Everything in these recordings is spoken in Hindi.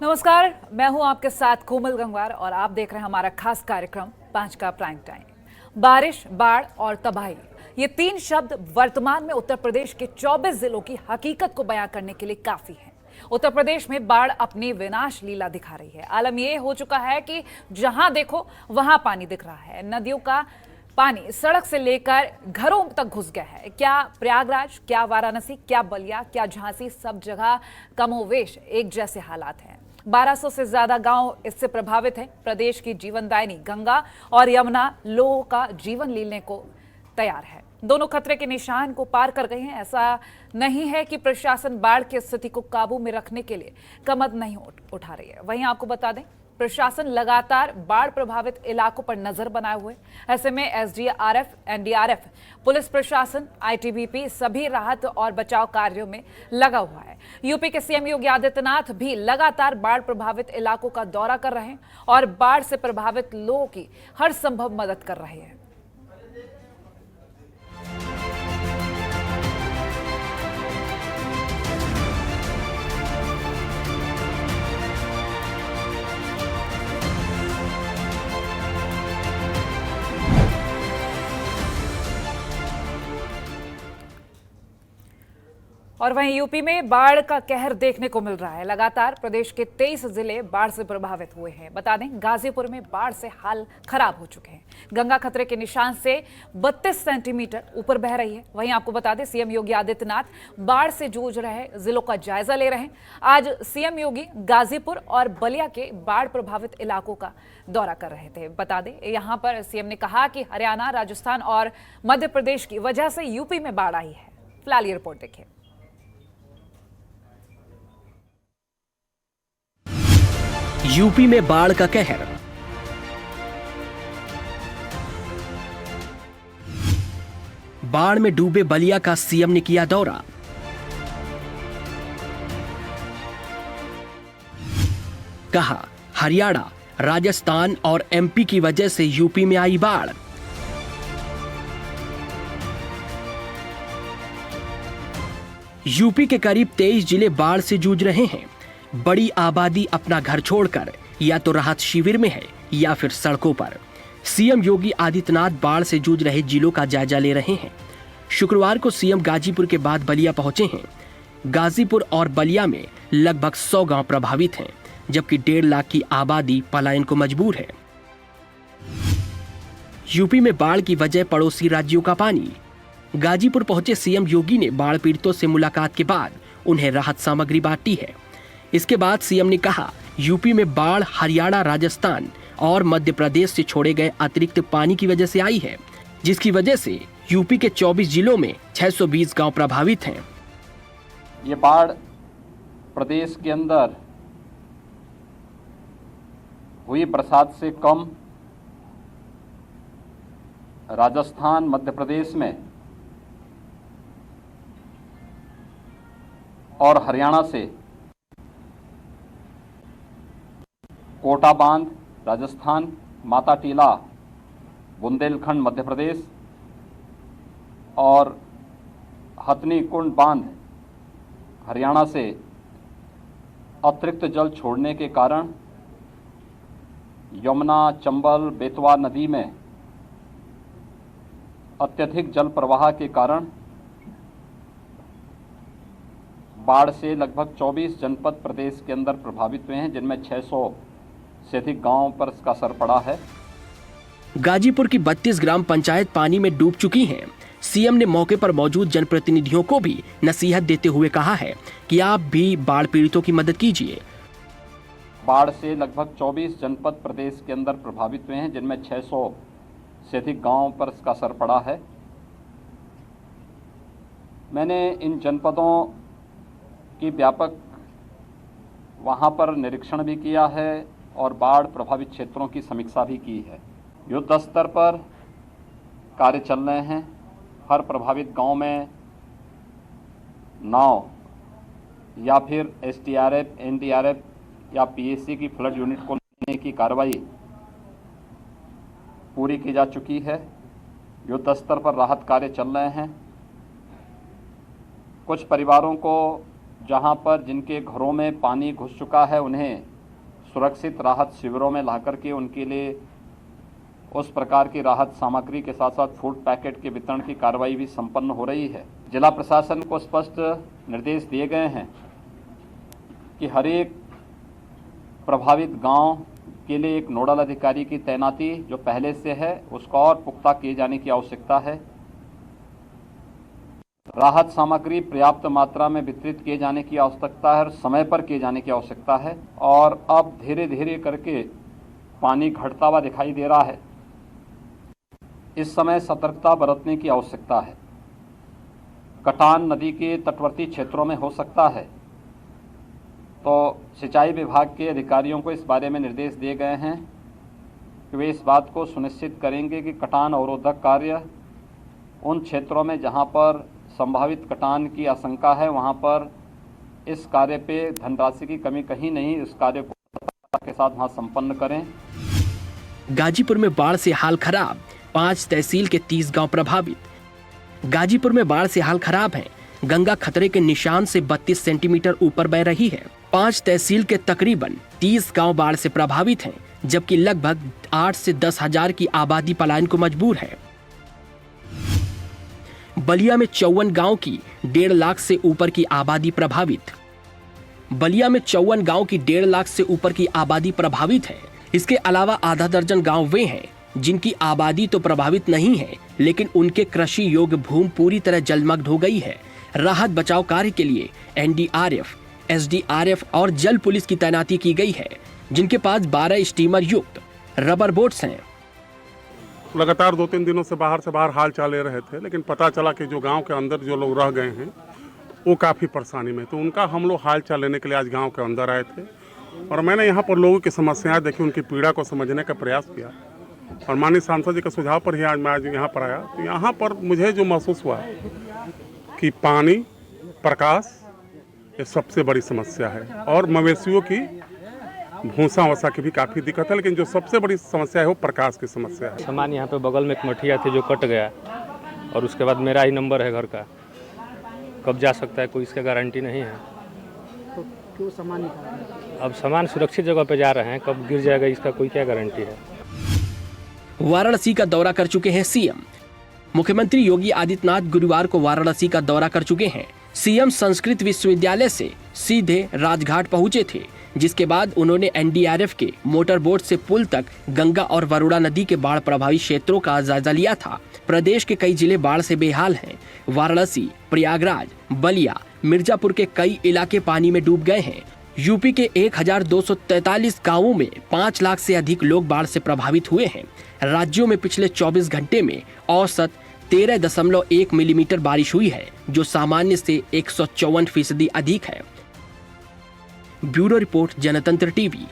नमस्कार, मैं हूं आपके साथ कोमल गंगवार और आप देख रहे हैं हमारा खास कार्यक्रम 5 का प्राइम टाइम। बारिश, बाढ़ और तबाही, ये तीन शब्द वर्तमान में उत्तर प्रदेश के 24 जिलों की हकीकत को बयां करने के लिए काफी हैं। उत्तर प्रदेश में बाढ़ अपनी विनाश लीला दिखा रही है। आलम यह हो चुका है कि जहां देखो वहां पानी दिख रहा है। नदियों का पानी सड़क से लेकर घरों तक घुस गया है। क्या प्रयागराज, क्या वाराणसी, क्या बलिया, क्या झांसी, सब जगह कमोवेश एक जैसे हालात हैं। 1200 से ज्यादा गांव इससे प्रभावित हैं। प्रदेश की जीवनदायिनी गंगा और यमुना लोगों का जीवन लेने को तैयार है। दोनों खतरे के निशान को पार कर गए हैं। ऐसा नहीं है कि प्रशासन बाढ़ की स्थिति को काबू में रखने के लिए कमर नहीं उठा रही है। वहीं आपको बता दें, प्रशासन लगातार बाढ़ प्रभावित इलाकों पर नजर बनाए हुए। ऐसे में एसडीआरएफ, एनडीआरएफ, पुलिस प्रशासन, आईटीबीपी सभी राहत और बचाव कार्यों में लगा हुआ है। यूपी के सीएम योगी आदित्यनाथ भी लगातार बाढ़ प्रभावित इलाकों का दौरा कर रहे हैं और बाढ़ से प्रभावित लोगों की हर संभव मदद कर रहे हैं। और वहीं यूपी में बाढ़ का कहर देखने को मिल रहा है। लगातार प्रदेश के 23 जिले बाढ़ से प्रभावित हुए हैं। बता दें, गाजीपुर में बाढ़ से हाल खराब हो चुके हैं। गंगा खतरे के निशान से 32 सेंटीमीटर ऊपर बह रही है। वहीं आपको बता दें, सीएम योगी आदित्यनाथ बाढ़ से जूझ रहे जिलों का जायजा ले रहे हैं। आज सीएम योगी गाजीपुर और बलिया के बाढ़ प्रभावित इलाकों का दौरा कर रहे थे। बता दें, यहां पर सीएम ने कहा कि हरियाणा, राजस्थान और मध्य प्रदेश की वजह से यूपी में बाढ़ आई है। फिलहाल ये रिपोर्ट देखिए। यूपी में बाढ़ का कहर। बाढ़ में डूबे बलिया का सीएम ने किया दौरा। कहा, हरियाणा, राजस्थान और एमपी की वजह से यूपी में आई बाढ़। यूपी के करीब 23 जिले बाढ़ से जूझ रहे हैं। बड़ी आबादी अपना घर छोड़कर या तो राहत शिविर में है या फिर सड़कों पर। सीएम योगी आदित्यनाथ बाढ़ से जूझ रहे जिलों का जायजा ले रहे हैं। शुक्रवार को सीएम गाजीपुर के बाद बलिया पहुंचे हैं। गाजीपुर और बलिया में लगभग 100 गांव प्रभावित हैं, जबकि 1.5 लाख की आबादी पलायन को मजबूर है। यूपी में बाढ़ की वजह पड़ोसी राज्यों का पानी। गाजीपुर पहुंचे सीएम योगी ने बाढ़ पीड़ितों से मुलाकात के बाद उन्हें राहत सामग्री बांटी है। इसके बाद सीएम ने कहा, यूपी में बाढ़ हरियाणा, राजस्थान और मध्य प्रदेश से छोड़े गए अतिरिक्त पानी की वजह से आई है, जिसकी वजह से यूपी के 24 जिलों में 620 गांव प्रभावित हैं। ये बाढ़ प्रदेश के अंदर हुई बरसात से कम राजस्थान, मध्य प्रदेश में और हरियाणा से कोटा बांध राजस्थान, माता टीला बुंदेलखंड मध्य प्रदेश और हथनी कुंड बांध हरियाणा से अतिरिक्त जल छोड़ने के कारण यमुना, चंबल, बेतवा नदी में अत्यधिक जल प्रवाह के कारण बाढ़ से लगभग 24 जनपद प्रदेश के अंदर प्रभावित हुए हैं, जिनमें 600 से अधिक गांवों पर इसका असर पड़ा है। गाजीपुर की 32 ग्राम पंचायत पानी में डूब चुकी हैं। सीएम ने मौके पर मौजूद जनप्रतिनिधियों को भी नसीहत देते हुए कहा है कि आप भी बाढ़ पीड़ितों की मदद कीजिए। बाढ़ से लगभग 24 जनपद प्रदेश के अंदर प्रभावित हुए हैं, जिनमें 600 से अधिक गांवों पर इसका असर पड़ा है। मैंने इन जनपदों की व्यापक वहां पर निरीक्षण भी किया है और बाढ़ प्रभावित क्षेत्रों की समीक्षा भी की है। युद्ध स्तर पर कार्य चल रहे हैं। हर प्रभावित गांव में नाव या फिर एसडीआरएफ, एनडीआरएफ या पीएसी की फ्लड यूनिट को लेने की कार्रवाई पूरी की जा चुकी है। युद्ध स्तर पर राहत कार्य चल रहे हैं। कुछ परिवारों को जहां पर जिनके घरों में पानी घुस चुका है उन्हें सुरक्षित राहत शिविरों में लाकर के उनके लिए उस प्रकार की राहत सामग्री के साथ साथ फूड पैकेट के वितरण की कार्रवाई भी संपन्न हो रही है। जिला प्रशासन को स्पष्ट निर्देश दिए गए हैं कि हर एक प्रभावित गांव के लिए एक नोडल अधिकारी की तैनाती जो पहले से है उसको और पुख्ता किए जाने की आवश्यकता है। राहत सामग्री पर्याप्त मात्रा में वितरित किए जाने की आवश्यकता है और समय पर किए जाने की आवश्यकता है। और अब धीरे धीरे करके पानी घटता हुआ दिखाई दे रहा है। इस समय सतर्कता बरतने की आवश्यकता है। कटान नदी के तटवर्ती क्षेत्रों में हो सकता है, तो सिंचाई विभाग के अधिकारियों को इस बारे में निर्देश दिए गए हैं कि वे इस बात को सुनिश्चित करेंगे कि कटान अवरोधक कार्य उन क्षेत्रों में जहां पर संभावित कटान की आशंका है वहां पर इस कार्य पे धनराशि की कमी कहीं नहीं, इस कार्य को तत्परता के साथ वहां संपन्न करें। गाजीपुर में बाढ़ से हाल खराब, 5 तहसील के 30 गांव प्रभावित। गाजीपुर में बाढ़ से हाल खराब है। गंगा खतरे के निशान से 32 सेंटीमीटर ऊपर बह रही है। 5 तहसील के तकरीबन 30 गांव बाढ़ से प्रभावित हैं, जबकि लगभग 8 से 10 हजार की आबादी पलायन को मजबूर है। बलिया में 54 गांव की 1.5 लाख से ऊपर की आबादी प्रभावित। बलिया में 54 गांव की 1.5 लाख से ऊपर की आबादी प्रभावित है। इसके अलावा आधा दर्जन गांव वे हैं जिनकी आबादी तो प्रभावित नहीं है, लेकिन उनके कृषि योग्य भूमि पूरी तरह जलमग्न हो गई है। राहत बचाव कार्य के लिए एनडीआरएफ, एसडीआरएफ और जल पुलिस की तैनाती की गई है, जिनके पास 12 स्टीमर युक्त रबर बोट्स हैं। लगातार 2-3 दिनों से बाहर हाल चाल ले रहे थे, लेकिन पता चला कि जो गांव के अंदर जो लोग रह गए हैं वो काफ़ी परेशानी में, तो उनका हम लोग हाल चाल लेने के लिए आज गांव के अंदर आए थे और मैंने यहाँ पर लोगों की समस्याएं देखी, उनकी पीड़ा को समझने का प्रयास किया और माननीय सांसद जी के सुझाव पर ही आज मैं यहाँ पर आया। तो यहाँ पर मुझे जो महसूस हुआ कि पानी, प्रकाश ये सबसे बड़ी समस्या है और मवेशियों की भूसा वसा की भी काफ़ी दिक्कत है, लेकिन जो सबसे बड़ी समस्या है वो प्रकाश की समस्या है। सामान यहाँ पे बगल में एक मठिया थी जो कट गया और उसके बाद मेरा ही नंबर है घर का, कब जा सकता है कोई इसका गारंटी नहीं है। तो क्यों सामान निकाल? अब सामान सुरक्षित जगह पे जा रहे हैं, कब गिर जाएगा इसका कोई क्या गारंटी है। वाराणसी का दौरा कर चुके हैं सीएम। मुख्यमंत्री योगी आदित्यनाथ गुरुवार को वाराणसी का दौरा कर चुके हैं। सीएम संस्कृत विश्वविद्यालय से सीधे राजघाट पहुंचे थे, जिसके बाद उन्होंने एनडीआरएफ के मोटर बोट से पुल तक गंगा और वरुणा नदी के बाढ़ प्रभावित क्षेत्रों का जायजा लिया था। प्रदेश के कई जिले बाढ़ से बेहाल हैं। वाराणसी, प्रयागराज, बलिया, मिर्जापुर के कई इलाके पानी में डूब गए हैं। यूपी के 1243 गांवों में 5 लाख से अधिक लोग बाढ़ से प्रभावित हुए हैं। राज्यों में पिछले 24 घंटे में औसत 13.1 मिलीमीटर बारिश हुई है, जो सामान्य से 154% अधिक है। ब्यूरो रिपोर्ट, जनतंत्र टीवी।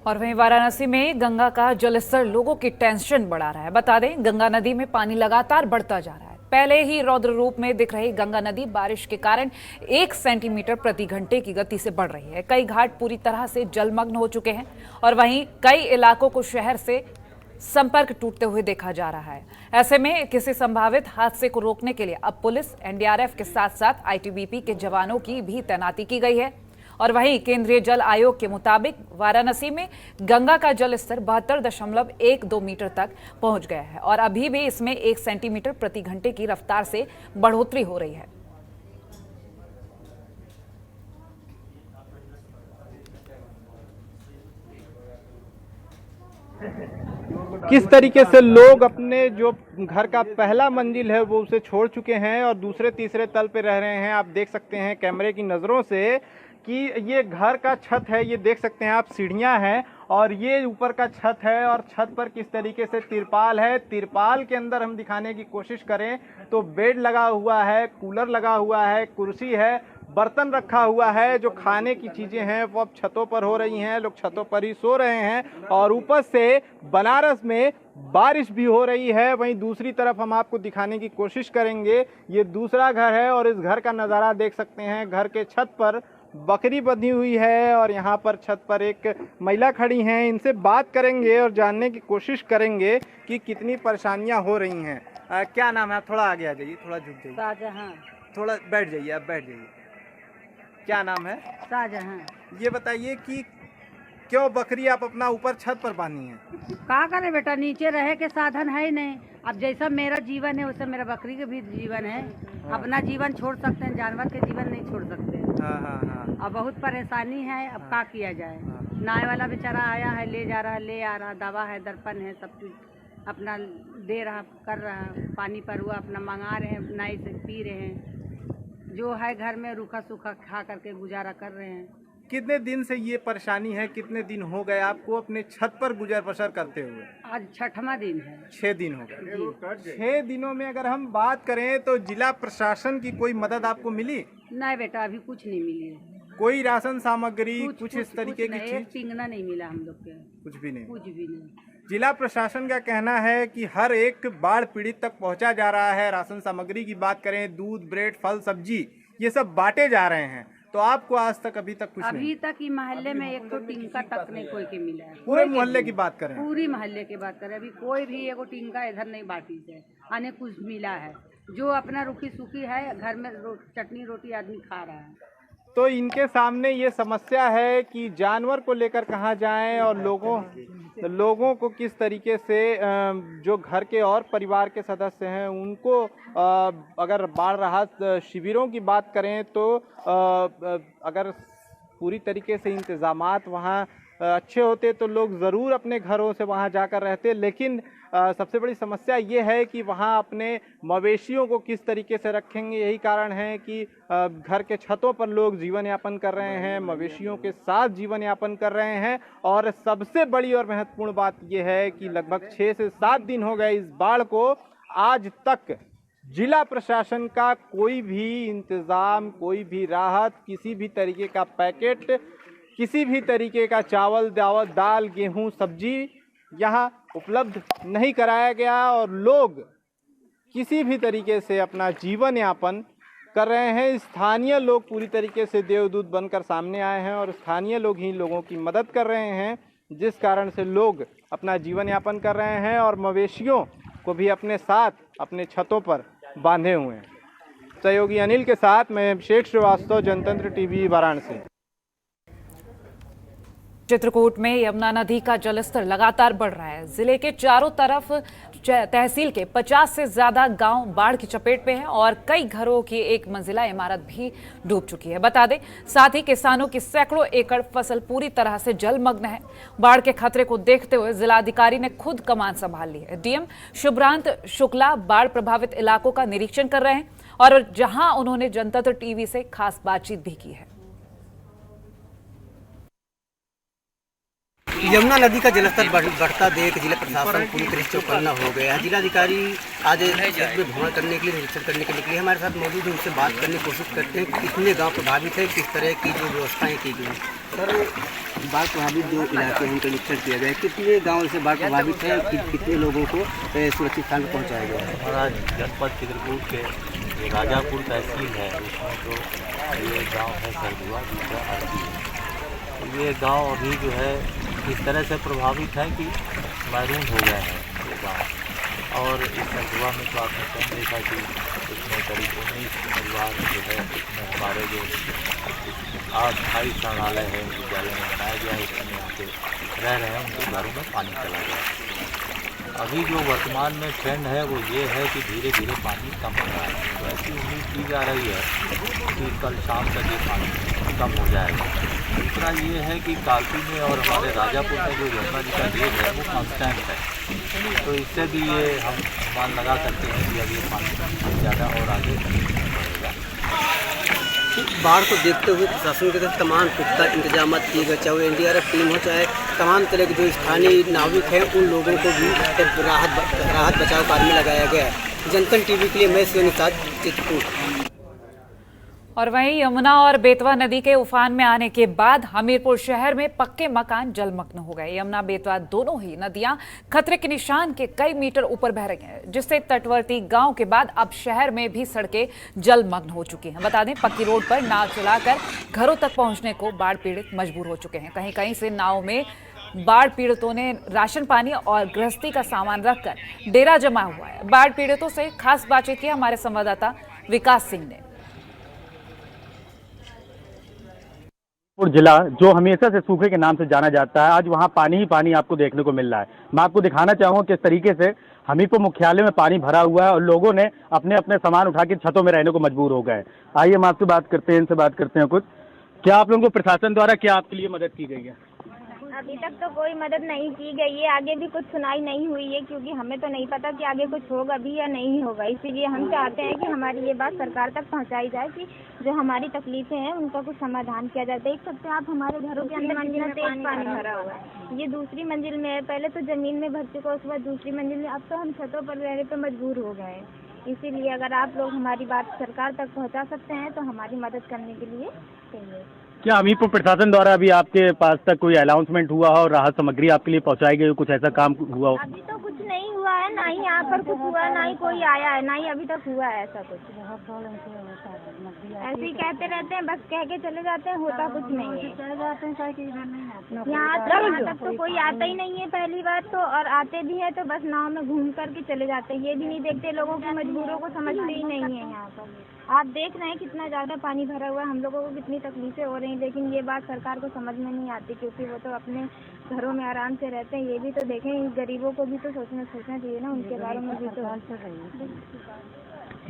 और वहीं वाराणसी में गंगा का जलस्तर लोगों की टेंशन बढ़ा रहा है। बता दें, गंगा नदी में पानी लगातार बढ़ता जा रहा है। पहले ही रौद्र रूप में दिख रही गंगा नदी बारिश के कारण 1 सेंटीमीटर प्रति घंटे की गति से बढ़ रही है। कई घाट पूरी तरह से जलमग्न हो चुके हैं और वहीं कई इलाकों को शहर से संपर्क टूटते हुए देखा जा रहा है। ऐसे में किसी संभावित हादसे को रोकने के लिए अब पुलिस, एनडीआरएफ के साथ साथ आईटीबीपी के जवानों की भी तैनाती की गई है। और वहीं केंद्रीय जल आयोग के मुताबिक वाराणसी में गंगा का जल स्तर 72.12 मीटर तक पहुंच गया है और अभी भी इसमें 1 सेंटीमीटर प्रति घंटे की रफ्तार से बढ़ोतरी हो रही है। किस तरीके से लोग अपने जो घर का पहला मंजिल है वो उसे छोड़ चुके हैं और दूसरे तीसरे तल पे रह रहे हैं। आप देख सकते हैं कैमरे की नज़रों से कि ये घर का छत है, ये देख सकते हैं आप, सीढ़ियां हैं और ये ऊपर का छत है और छत पर किस तरीके से तिरपाल है। तिरपाल के अंदर हम दिखाने की कोशिश करें तो बेड लगा हुआ है, कूलर लगा हुआ है, कुर्सी है, बर्तन रखा हुआ है। जो खाने की चीज़ें हैं वो अब छतों पर हो रही हैं, लोग छतों पर ही सो रहे हैं और ऊपर से बनारस में बारिश भी हो रही है। वहीं दूसरी तरफ हम आपको दिखाने की कोशिश करेंगे, ये दूसरा घर है और इस घर का नज़ारा देख सकते हैं। घर के छत पर बकरी बंधी हुई है और यहाँ पर छत पर एक महिला खड़ी हैं। इनसे बात करेंगे और जानने की कोशिश करेंगे कि कितनी परेशानियाँ हो रही हैं। क्या नाम है? आप थोड़ा आगे आ जाइए, थोड़ा झुक जाइए, शाहजहां। थोड़ा बैठ जाइए, आप बैठ जाइए। क्या नाम है? शाहजहां। ये बताइए कि क्यों बकरी आप अपना ऊपर छत पर बांधी हैं? का करे बेटा, नीचे रहे के साधन है ही नहीं। अब जैसा मेरा जीवन है वैसा मेरा बकरी का भी जीवन है। अपना जीवन छोड़ सकते हैं, जानवर के जीवन नहीं छोड़ सकते। हाँ। अब बहुत परेशानी है, अब का किया जाए। नाय वाला बेचारा आया है, ले जा रहा, ले आ रहा, दवा है, दर्पण है, सब कुछ अपना दे रहा, कर रहा। पानी पर हुआ अपना मंगा रहे हैं, नाई से पी रहे हैं। जो है घर में रूखा सूखा खा करके गुजारा कर रहे हैं। कितने दिन से ये परेशानी है? कितने दिन हो गए आपको अपने छत पर गुजर बसर करते हुए? आज 6वां दिन है। 6 दिन हो गए। 6 दिनों में अगर हम बात करें तो जिला प्रशासन की कोई मदद आपको मिली? नहीं बेटा, अभी कुछ नहीं मिली है। कोई राशन सामग्री कुछ इस तरीके की एक चीज? टिंगना नहीं मिला हम लोग के, कुछ भी नहीं। कुछ भी नहीं। जिला प्रशासन का कहना है कि हर एक बाढ़ पीड़ित तक पहुंचा जा रहा है। राशन सामग्री की बात करें, दूध, ब्रेड, फल, सब्जी, ये सब बांटे जा रहे हैं। तो आपको आज तक अभी तक कुछ नहीं? अभी तक ही मोहल्ले में एक तो टिंका तक नहीं कोई के मिला है। पूरे मोहल्ले की बात करें? पूरी मोहल्ले की बात करें, अभी कोई भी एगो टिंका इधर नहीं बांटी से आने कुछ मिला है। जो अपना रूखी सूखी है घर में चटनी रोटी आदमी खा रहा है। तो इनके सामने ये समस्या है कि जानवर को लेकर कहाँ जाएं और लोगों को किस तरीके से जो घर के और परिवार के सदस्य हैं उनको अगर बाढ़ राहत शिविरों की बात करें तो अगर पूरी तरीके से इंतज़ामात वहाँ अच्छे होते तो लोग ज़रूर अपने घरों से वहाँ जाकर रहते। लेकिन सबसे बड़ी समस्या ये है कि वहाँ अपने मवेशियों को किस तरीके से रखेंगे। यही कारण है कि घर के छतों पर लोग जीवन यापन कर रहे हैं, मवेशियों के साथ जीवन यापन कर रहे हैं। और सबसे बड़ी और महत्वपूर्ण बात यह है कि लगभग 6 से 7 दिन हो गए इस बाढ़ को। आज तक जिला प्रशासन का कोई भी इंतज़ाम, कोई भी राहत, किसी भी तरीके का पैकेट, किसी भी तरीके का चावल, दाल, गेहूं, सब्जी यहाँ उपलब्ध नहीं कराया गया। और लोग किसी भी तरीके से अपना जीवन यापन कर रहे हैं। स्थानीय लोग पूरी तरीके से देवदूत बनकर सामने आए हैं और स्थानीय लोग ही लोगों की मदद कर रहे हैं, जिस कारण से लोग अपना जीवन यापन कर रहे हैं और मवेशियों को भी अपने साथ अपने छतों पर बांधे हुए हैं। सहयोगी अनिल के साथ मैं अभिषेक श्रीवास्तव, जनतंत्र टीवी, वाराणसी। चित्रकूट में यमुना नदी का जलस्तर लगातार बढ़ रहा है। जिले के चारों तरफ तहसील के 50 से ज्यादा गांव बाढ़ की चपेट में हैं और कई घरों की एक मंजिला इमारत भी डूब चुकी है। बता दें, साथ ही किसानों की सैकड़ों एकड़ फसल पूरी तरह से जलमग्न है। बाढ़ के खतरे को देखते हुए जिलाधिकारी ने खुद कमान संभाल ली है। डीएम शुभ्रांत शुक्ला बाढ़ प्रभावित इलाकों का निरीक्षण कर रहे हैं और जहां उन्होंने जनतंत्र टीवी से खास बातचीत भी की है। यमुना नदी का जलस्तर बढ़ता देख जिला प्रशासन पूरी तरह से चौकन्ना हो गया है। जिलाधिकारी आज भ्रमण करने के लिए, निरीक्षण करने के लिए हमारे साथ मौजूद है। उनसे बात करने की कोशिश करते हैं कि कितने गांव प्रभावित है, किस तरह की जो व्यवस्थाएं की गई। सर, बाढ़ प्रभावित जो इलाके हैं उनका निरीक्षण किया गया है, कितने गाँव से बाढ़ प्रभावित है, कितने लोगों को सुरक्षित स्थान पर पहुँचाया गया है? हमारा जनपद चित्रकूट के जो राजापुर तहसील है उसमें जो ये गाँव है सरदुआ, दूसरा अरबी है। तो ये गाँव अभी जो है इस तरह से प्रभावित है कि महरूम हो गए हैं ये गाँव। और इस सरदुआ में तो आपने कहीं देखा कि इसमें करीब 19 परिवार जो है इसमें हमारे जो अस्थायी शरणालय है विद्यालय में बनाया गया है, इसमें यहाँ पे रह रहे हैं, उनके घरों में पानी चला गया। अभी जो वर्तमान में ट्रेंड है वो ये है कि धीरे धीरे पानी कम हो रहा है। तो ऐसी उम्मीद की जा रही है कि कल शाम तक ये पानी कम हो जाएगा। दूसरा ये है कि कालपी में और हमारे राजापुर में जो यमुना जी का गेट है वो कांस्टेंट है, तो इससे भी ये हम अनुमान लगा सकते हैं कि अब ये पानी ज़्यादा और आगे बढ़ेगा। बाढ़ को देखते हुए प्रशासन के तरफ तमाम पुख्ता इंतजाम किए गए, चाहे एनडीआरएफ टीम हो, चाहे तमाम तरह के जो स्थानीय नाविक हैं उन लोगों को भी राहत बचाव कार्य में लगाया गया है। जनतंत्र टीवी के लिए मैं निषाद, चित्रकूट। और वहीं यमुना और बेतवा नदी के उफान में आने के बाद हमीरपुर शहर में पक्के मकान जलमग्न हो गए। यमुना बेतवा दोनों ही नदियां खतरे के निशान के कई मीटर ऊपर बह रही हैं, जिससे तटवर्ती गांव के बाद अब शहर में भी सड़कें जलमग्न हो चुकी हैं। बता दें, पक्की रोड पर नाव चलाकर घरों तक पहुंचने को बाढ़ पीड़ित मजबूर हो चुके हैं। कहीं कहीं से नाव में बाढ़ पीड़ितों ने राशन पानी और गृहस्थी का सामान रखकर डेरा जमा हुआ है। बाढ़ पीड़ितों से खास बातचीत की हमारे संवाददाता विकास सिंह ने। जिला जो हमेशा से सूखे के नाम से जाना जाता है, आज वहाँ पानी ही पानी आपको देखने को मिल रहा है। मैं आपको दिखाना चाहूँगा किस तरीके से हमीरपुर मुख्यालय में पानी भरा हुआ है और लोगों ने अपने अपने सामान उठा के छतों में रहने को मजबूर हो गए। आइए हम आपसे बात करते हैं, इनसे बात करते हैं कुछ। क्या आप लोगों को प्रशासन द्वारा क्या आपके लिए मदद की गई है? अभी तक तो कोई मदद नहीं की गई है, आगे भी कुछ सुनाई नहीं हुई है, क्योंकि हमें तो नहीं पता कि आगे कुछ होगा भी या नहीं होगा। इसीलिए हम चाहते हैं कि हमारी ये बात सरकार तक पहुंचाई जाए कि जो हमारी तकलीफें हैं उनका कुछ समाधान किया जाए। देख सकते हैं आप, हमारे घरों के अंदर मंजिल में तेज पानी भरा हुआ है। ये दूसरी मंजिल में है, पहले तो जमीन में भर चुका, उसके बाद दूसरी मंजिल में, अब तो हम छतों पर रहने पर मजबूर हो गए हैं। इसीलिए अगर आप लोग हमारी बात सरकार तक पहुँचा सकते हैं तो हमारी मदद करने के लिए चाहिए। क्या हमीरपुर प्रशासन द्वारा अभी आपके पास तक कोई अनाउंसमेंट हुआ हो, राहत सामग्री आपके लिए पहुंचाई गई हो, कुछ ऐसा काम हुआ हो? अभी तो कुछ नहीं हुआ है, ना ही यहाँ पर कुछ हुआ है, ना ही कोई आया है, ना ही अभी तक हुआ है ऐसा कुछ। ऐसे ही कहते रहते हैं, बस कह के चले जाते हैं, होता कुछ नहीं है। यहाँ तक तो कोई आता ही नहीं है पहली बात तो, और आते भी है तो बस नाव में घूम करके चले जाते हैं। ये भी नहीं देखते, लोगों की मजबूरों को समझते ही नहीं है। यहाँ पर आप देख रहे हैं कितना ज़्यादा पानी भरा हुआ है, हम लोगों को कितनी तकलीफें हो रही हैं, लेकिन ये बात सरकार को समझ में नहीं आती, क्योंकि वो तो अपने घरों में आराम से रहते हैं। ये भी तो देखें, गरीबों को भी तो सोचना चाहिए ना, उनके बारे में भी तो।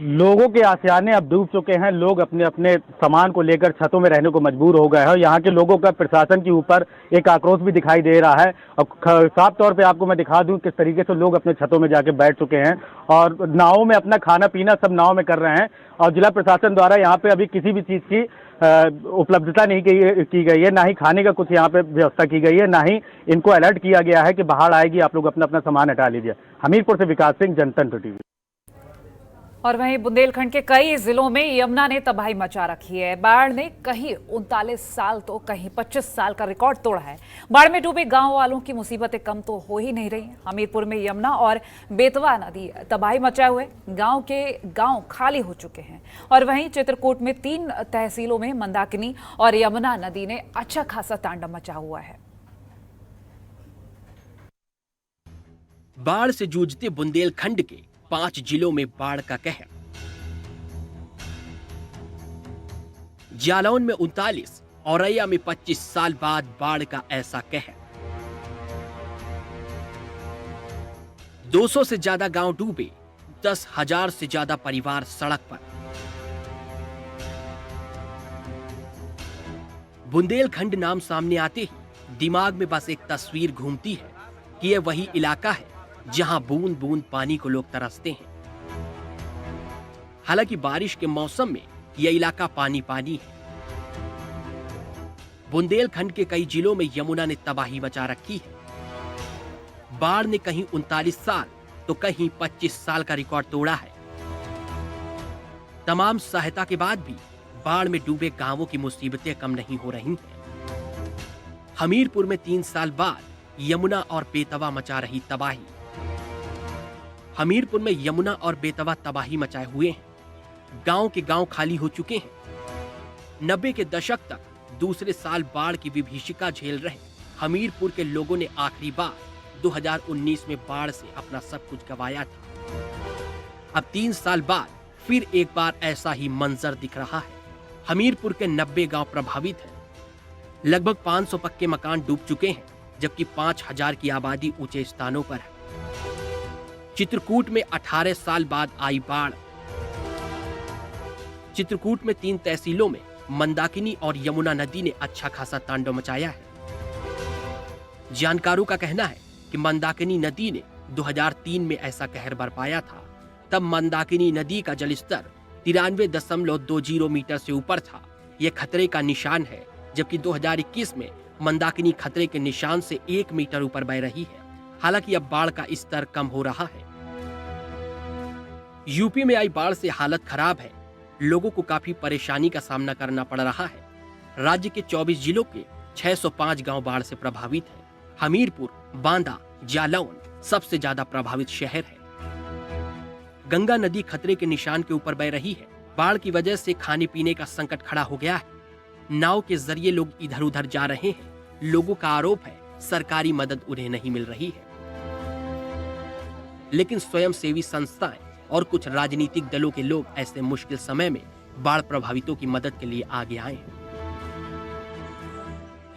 लोगों के आशियाने अब डूब चुके हैं, लोग अपने अपने सामान को लेकर छतों में रहने को मजबूर हो गए हैं। यहाँ के लोगों का प्रशासन के ऊपर एक आक्रोश भी दिखाई दे रहा है। और साफ तौर पे आपको मैं दिखा दूं किस तरीके से लोग अपने छतों में जाके बैठ चुके हैं और नावों में अपना खाना पीना सब नाव में कर रहे हैं। और जिला प्रशासन द्वारा यहाँ पे अभी किसी भी चीज़ की उपलब्धता नहीं की गई है, ना ही खाने का कुछ यहाँ पे व्यवस्था की गई है, ना ही इनको अलर्ट किया गया है कि बाढ़ आएगी, आप लोग अपना अपना सामान हटा लीजिए। हमीरपुर से विकास सिंह, जनतंत्र टीवी। और वहीं बुंदेलखंड के कई जिलों में यमुना ने तबाही मचा रखी है। बाढ़ ने कहीं 39 साल तो कहीं 25 साल का रिकॉर्ड तोड़ा है। बाढ़ में डूबे गांव वालों की मुसीबतें कम तो हो ही नहीं रही। हमीरपुर में यमुना और बेतवा नदी तबाही मचाए हुए, गांव के गांव खाली हो चुके हैं। और वहीं चित्रकूट में 3 तहसीलों में मंदाकिनी और यमुना नदी ने अच्छा खासा तांडव मचा हुआ है। बाढ़ से जूझते बुंदेलखंड के 5 जिलों में बाढ़ का कहर। जालौन में 39, औरैया में 25 साल बाद बाढ़ का ऐसा कहर। 200 से ज्यादा गांव डूबे, 10,000 से ज्यादा परिवार सड़क पर। बुंदेलखंड नाम सामने आते ही दिमाग में बस एक तस्वीर घूमती है कि यह वही इलाका है जहां बूंद बूंद पानी को लोग तरसते हैं। हालांकि बारिश के मौसम में यह इलाका पानी पानी है। बुंदेलखंड के कई जिलों में यमुना ने तबाही मचा रखी है। बाढ़ ने कहीं 39 साल तो कहीं 25 साल का रिकॉर्ड तोड़ा है। तमाम सहायता के बाद भी बाढ़ में डूबे गांवों की मुसीबतें कम नहीं हो रही हैं। हमीरपुर में 3 साल बाद यमुना और बेतवा मचा रही तबाही। हमीरपुर में यमुना और बेतवा तबाही मचाए हुए हैं। गांव के गांव खाली हो चुके हैं। 90 के दशक तक दूसरे साल बाढ़ की विभीषिका झेल रहे हमीरपुर के लोगों ने आखिरी बार 2019 में बाढ़ से अपना सब कुछ गंवाया था। अब 3 साल बाद फिर एक बार ऐसा ही मंजर दिख रहा है। हमीरपुर के 90 गांव प्रभावित हैं। लगभग 500 पक्के मकान डूब चुके हैं, जबकि 5000 की आबादी ऊंचे स्थानों पर है। चित्रकूट में 18 साल बाद आई बाढ़। चित्रकूट में 3 तहसीलों में मंदाकिनी और यमुना नदी ने अच्छा खासा तांडव मचाया है। जानकारों का कहना है कि मंदाकिनी नदी ने 2003 में ऐसा कहर बरपाया था। तब मंदाकिनी नदी का जलस्तर 93.20 मीटर से ऊपर था। यह खतरे का निशान है, जबकि 2021 में मंदाकिनी खतरे के निशान से 1 मीटर ऊपर बह रही है। हालांकि अब बाढ़ का स्तर कम हो रहा है। यूपी में आई बाढ़ से हालत खराब है। लोगों को काफी परेशानी का सामना करना पड़ रहा है। राज्य के 24 जिलों के 605 गांव बाढ़ से प्रभावित हैं। हमीरपुर, बांदा, जालौन सबसे ज्यादा प्रभावित शहर है। गंगा नदी खतरे के निशान के ऊपर बह रही है। बाढ़ की वजह से खाने पीने का संकट खड़ा हो गया है। नाव के जरिए लोग इधर उधर जा रहे हैं। लोगों का आरोप है सरकारी मदद उन्हें नहीं मिल रही है। लेकिन स्वयंसेवी संस्थाएं और कुछ राजनीतिक दलों के लोग ऐसे मुश्किल समय में बाढ़ प्रभावितों की मदद के लिए आगे आए हैं।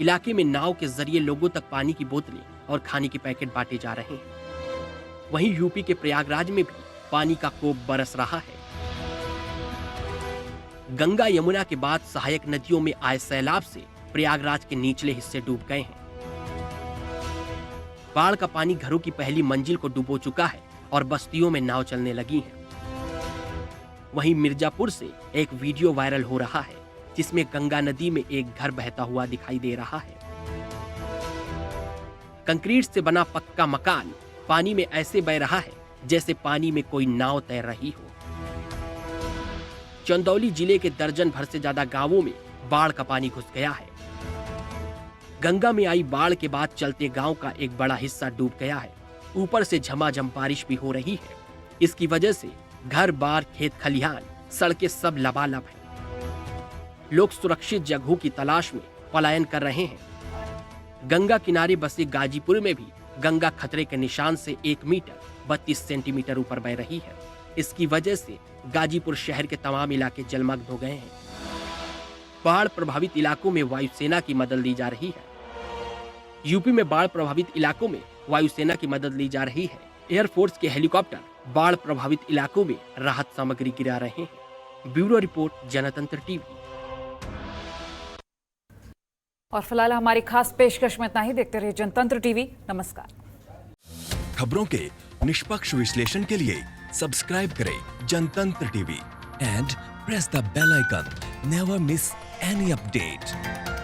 इलाके में नाव के जरिए लोगों तक पानी की बोतलें और खाने के पैकेट बांटे जा रहे हैं। वहीं यूपी के प्रयागराज में भी पानी का कोप बरस रहा है। गंगा यमुना के बाद सहायक नदियों में आए सैलाब से प्रयागराज के निचले हिस्से डूब गए हैं। बाढ़ का पानी घरों की पहली मंजिल को डुबो चुका है और बस्तियों में नाव चलने लगी हैं। वहीं मिर्जापुर से एक वीडियो वायरल हो रहा है जिसमें गंगा नदी में एक घर बहता हुआ दिखाई दे रहा है। कंक्रीट से बना पक्का मकान पानी में ऐसे बह रहा है जैसे पानी में कोई नाव तैर रही हो। चंदौली जिले के दर्जन भर से ज्यादा गांवों में बाढ़ का पानी घुस गया है। गंगा में आई बाढ़ के बाद चलते गांव का एक बड़ा हिस्सा डूब गया है। ऊपर से झमाझम बारिश भी हो रही है। इसकी वजह से घर बार, खेत खलिहान, सड़कें सब लबालब हैं। लोग सुरक्षित जगहों की तलाश में पलायन कर रहे हैं। गंगा किनारे बसे गाजीपुर में भी गंगा खतरे के निशान से 1 मीटर 32 सेंटीमीटर ऊपर बह रही है। इसकी वजह से गाजीपुर शहर के तमाम इलाके जलमग्न हो गए हैं। बाढ़ प्रभावित इलाकों में वायुसेना की मदद ली जा रही है। यूपी में बाढ़ प्रभावित इलाकों में वायुसेना की मदद ली जा रही है। एयरफोर्स के हेलीकॉप्टर बाढ़ प्रभावित इलाकों में राहत सामग्री गिरा रहे हैं। ब्यूरो रिपोर्ट, जनतंत्र टीवी। और फिलहाल हमारी खास पेशकश में इतना ही। देखते रहिए जनतंत्र टीवी। नमस्कार। खबरों के निष्पक्ष विश्लेषण के लिए सब्सक्राइब करें Jantantra TV and press the bell icon. Never miss any update.